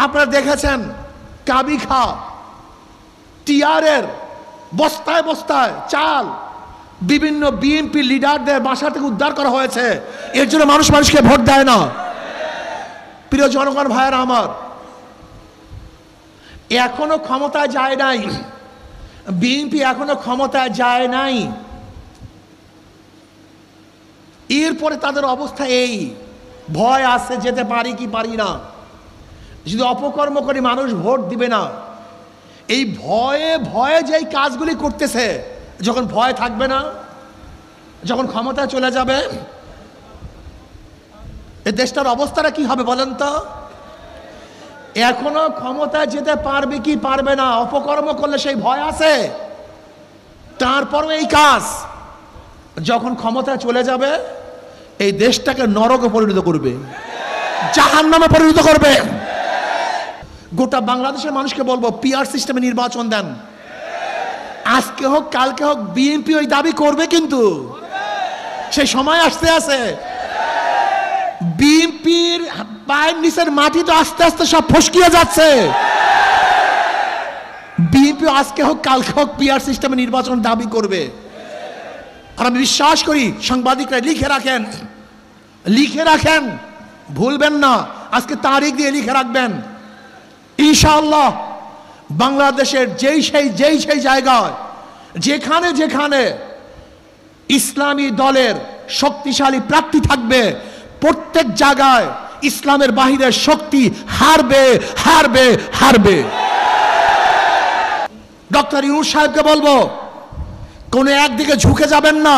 আপনারা দেখেছেন কাবি খা টিআরের বস্তায় বস্তায় চাল বিভিন্ন বিএনপি লিডারদের বাসা থেকে উদ্ধার করা হয়েছে। এর জন্য মানুষকে ভোট দেয় না। প্রিয় জনগণ ভাইয়েরা আমার, এখনো ক্ষমতায় যায় নাই, বিএনপি এখনো ক্ষমতায় যায় নাই। এরপরে তাদের অবস্থা এই, ভয় আছে যেতে পারি কি পারি না, যদি অপকর্ম করি মানুষ ভোট দিবে না। এই ভয়ে ভয়ে যেই কাজগুলি করতেছে, যখন ভয় থাকবে না, যখন ক্ষমতায় চলে যাবে, এই দেশটার অবস্থাটা কি হবে বলেন তো? এখনো ক্ষমতায় যেতে পারবে কি পারবে না, অপকর্ম করলে সেই ভয় আছে। তারপরও এই কাজ, যখন ক্ষমতায় চলে যাবে এই দেশটাকে নরকে পরিণত করবে, জাহান্নামে পরিণত করবে। গোটা বাংলাদেশের মানুষকে বলবো, পিআর সিস্টেমে নির্বাচন দেন। আজকে হোক কালকে হোক বিএনপি ওই দাবি করবে, কিন্তু সেই সময় আসতে আছে। বিএনপির পায়ের নিচের মাটি তো আস্তে আস্তে সব ফসকিয়ে যাচ্ছে। বিএনপি আজকে হোক কালকে হোক পিআর সিস্টেমে নির্বাচন দাবি করবে। আর আমি বিশ্বাস করি সাংবাদিকরা লিখে রাখেন, ভুলবেন না, আজকে তারিখ দিয়ে লিখে রাখবেন। ইনশাআল্লাহ বাংলাদেশের যেই সেই জায়গায় যেখানে যেখানে ইসলামী দলের শক্তিশালী প্রার্থী থাকবে, প্রত্যেক জায়গায় ইসলামের বাহিরের শক্তি হারবে হারবে হারবে। ডক্টর ইউনূস সাহেবকে বলবো, কোনো একদিকে ঝুঁকে যাবেন না।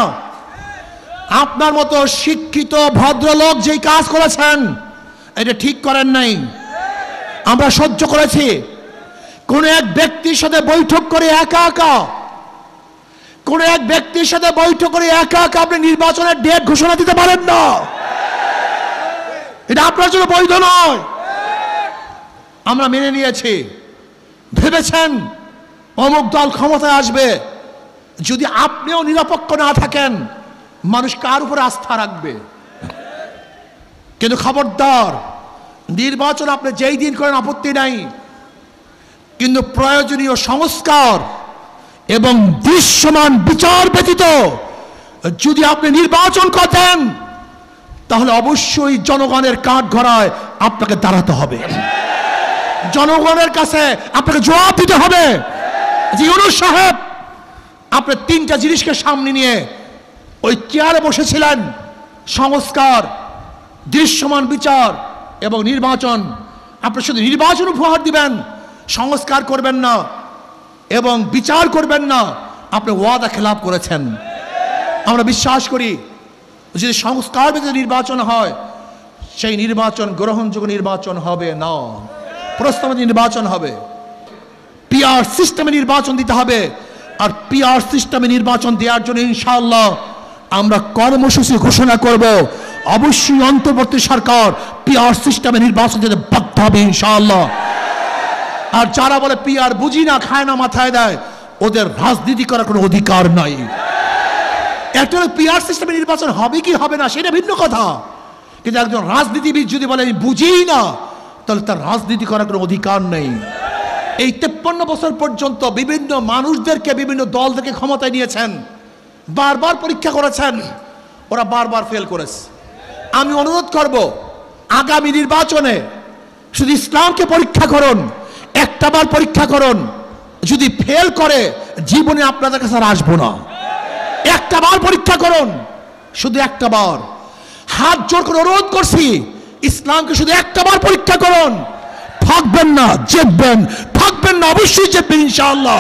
আপনার মতো শিক্ষিত ভদ্রলোক যেই কাজ করেছেন এটা ঠিক করেন নাই, আমরা সহ্য করেছি। কোন এক ব্যক্তির সাথে বৈঠক করে একা একা আপনি নির্বাচনের ডেট ঘোষণা দিতে পারেন না, এটা আপনার জন্য বৈধ নয়। আমরা মেনে নিয়েছি। ভেবেছেন অমুক দল ক্ষমতায় আসবে, যদি আপনিও নিরপেক্ষ না থাকেন মানুষ কার উপর আস্থা রাখবে? কিন্তু খবরদার, নির্বাচন আপনি যেই দিন করেন আপত্তি নাই, কিন্তু প্রয়োজনীয় সংস্কার এবং দৃশ্যমান বিচার ব্যতীত যদি আপনি নির্বাচন করেন তাহলে অবশ্যই জনগণের কাঠগড়ায় আপনাকে দাঁড়াতে হবে, জনগণের কাছে আপনাকে জবাব দিতে হবে। যে ইউনূস সাহেব, আপনি তিনটা জিনিসকে সামনে নিয়ে ওই চেয়ারে বসেছিলেন, সংস্কার, দৃশ্যমান বিচার এবং নির্বাচন। আপনি শুধু নির্বাচন উপহার দিবেন, সংস্কার করবেন না এবং বিচার করবেন না, আপনি ওয়াদা খেলাপ করেছেন। আমরা বিশ্বাস করি যদি সংস্কার ভিত্তিক নির্বাচন হয়, সেই নির্বাচন গ্রহণযোগ্য নির্বাচন হবে না, প্রস্তাবিত নির্বাচন হবে। পিআর সিস্টেমে নির্বাচন দিতে হবে। আর পিআর সিস্টেমে নির্বাচন দেওয়ার জন্য ইনশাআল্লাহ আমরা কর্মসূচি ঘোষণা করব। অবশ্যই অন্তর্বর্তী সরকার পিআর সিস্টেমে নির্বাচন দিতে বাধ্য হবে ইনশাআল্লাহ। আর যারা বলে পিআর বুঝি না, খায় না, মাথায় দেয়, ওদের রাজনীতি করার কোনো অধিকার নাই। একটা পিআর সিস্টেমে নির্বাচন হবে কি হবে না সেটা ভিন্ন কথা, কিন্তু একজন রাজনীতিবিদ যদি বলে আমি বুঝি না, তাহলে তার রাজনীতি করার কোনো অধিকার নেই। এই 53 বছর পর্যন্ত বিভিন্ন মানুষদেরকে বিভিন্ন দল থেকে ক্ষমতায় নিয়েছেন, বারবার পরীক্ষা করেছেন, ওরা বারবার ফেল করেছে। আমি অনুরোধ করব, আগামী নির্বাচনে শুধু ইসলামকে পরীক্ষা করুন, একটাবার পরীক্ষা করুন, যদি ফেল করে জীবনে আপনাদের কাছে আসবো না। একটাবার পরীক্ষা করুন, শুধু একটাবার, হাত জোর করে অনুরোধ করছি, ইসলামকে শুধু একটাবার পরীক্ষা করুন। থাকবেন না জিতবেন, থাকবেন না অবশ্যই জিতবেন ইনশাআল্লাহ।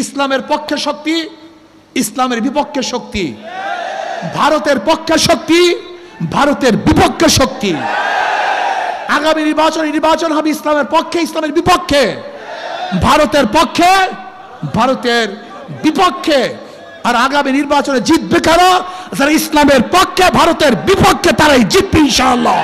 ইসলামের পক্ষে শক্তি, ইসলামের বিপক্ষে শক্তি, ভারতের পক্ষে শক্তি, ভারতের বিপক্ষে শক্তি। আগামী নির্বাচন হবে ইসলামের পক্ষে, ইসলামের বিপক্ষে, ভারতের পক্ষে, ভারতের বিপক্ষে। আর আগামী নির্বাচনে জিতবে কারা? যারা ইসলামের পক্ষে, ভারতের বিপক্ষে, তারাই জিতবে ইনশাআল্লাহ।